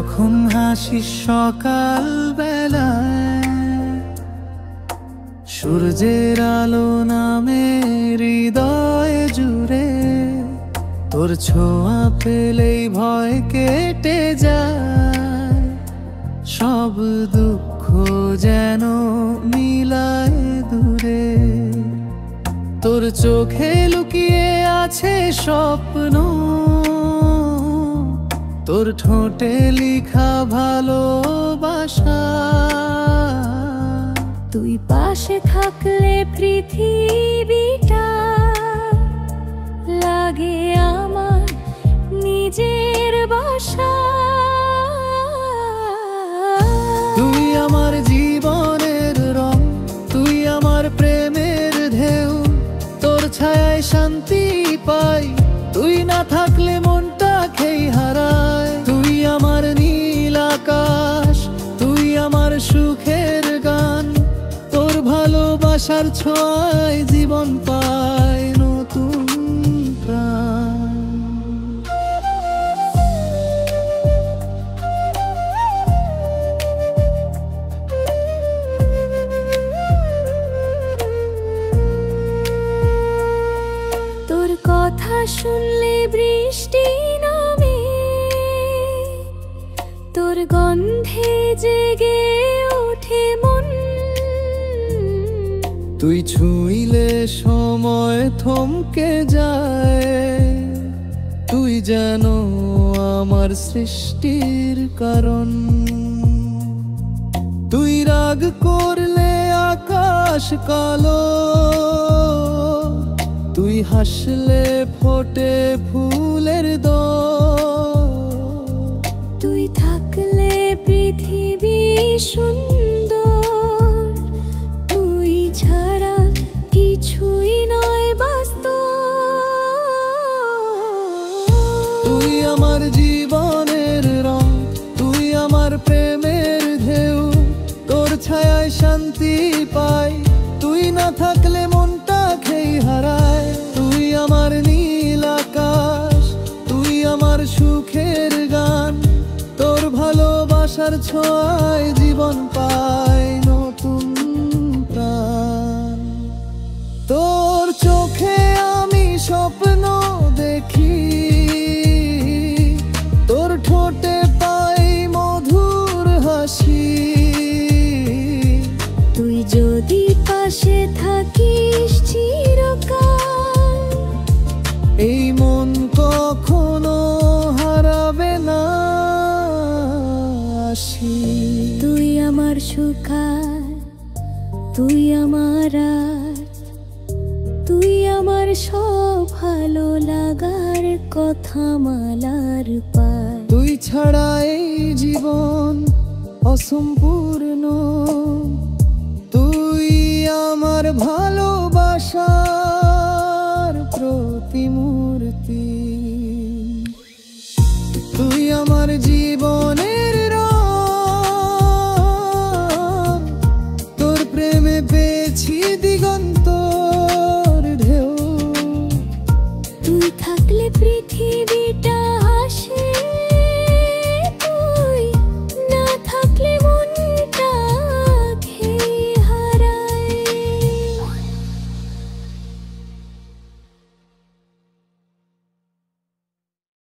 যখন হাসিস সকাল বেলায়, সূর্যের আলো নামে হৃদয় জুড়ে, তোর ছোঁয়া পেলেই ভয় কেটে যায়, সব দুঃখ যেন মিলায় দূরে। তোর চোখে লুকিয়ে আছে স্বপ্ন, তোর ঠোঁটে লিখা ভালোবাসা। তুই পাশে থাকলে পৃথিবীটা লাগে আমার নিজের বাসা। তুই আমার জীবনের রং, তুই আমার প্রেমের ঢেউ, তোর ছায়ায় শান্তি পাই, তুই না থাকলে মনটা খেই হারায়। তুই আমার নীল আকাশ, তুই আমার সুখের গান, তোর ভালোবাসার ছোঁয়ায় জীবন পায় নতুন প্রাণ। তোর কথা শুনলে বৃষ্টি নামে, তোর গন্ধে জেগে ওঠে মন। তুই ছুঁইলে সময় থমকে যায়, তুই যেন আমার সৃষ্টির কারণ। তুই রাগ করলে আকাশ কালো, তুই হাসলে ফোটে ফুলের দোল। তুই থাকলে পৃথিবী সুন্দর, তুই ছাড়া কিছুই নয় বাস্তব। তুই আমার জীবনের রং, তুই আমার প্রেমের ঢেউ, তোর ছায়ায় শান্তি পাই, তুই না থাকলে মনটা খেই হারায়। তুই আমার নীল আকাশ, তুই আমার সুখের গান, তোর ভালোবাসার ছোঁয়ায় জীবন পায় নতুন প্রাণ। তোর চোখে আমি স্বপ্ন দেখি, তোর ঠোঁটে পাই মধুর হাসি। তুই যদি পাশে থাকিস চিরকাল, এই মন কখনো হারাবে না আশি। তুই আমার সুখার, তুই আমার রাত, তুই আমার সব ভালো লাগার কথা মালার পার। তুই ছাড়া এই জীবন অসম্পূর্ণ, তুই আমার ভালোবাসার প্রতিমূর্তি। তুই আমার জীবনের রং, তোর প্রেমে পেয়েছি দিগন্তর ঢেউ। তুই থাকলে পৃথিবীটা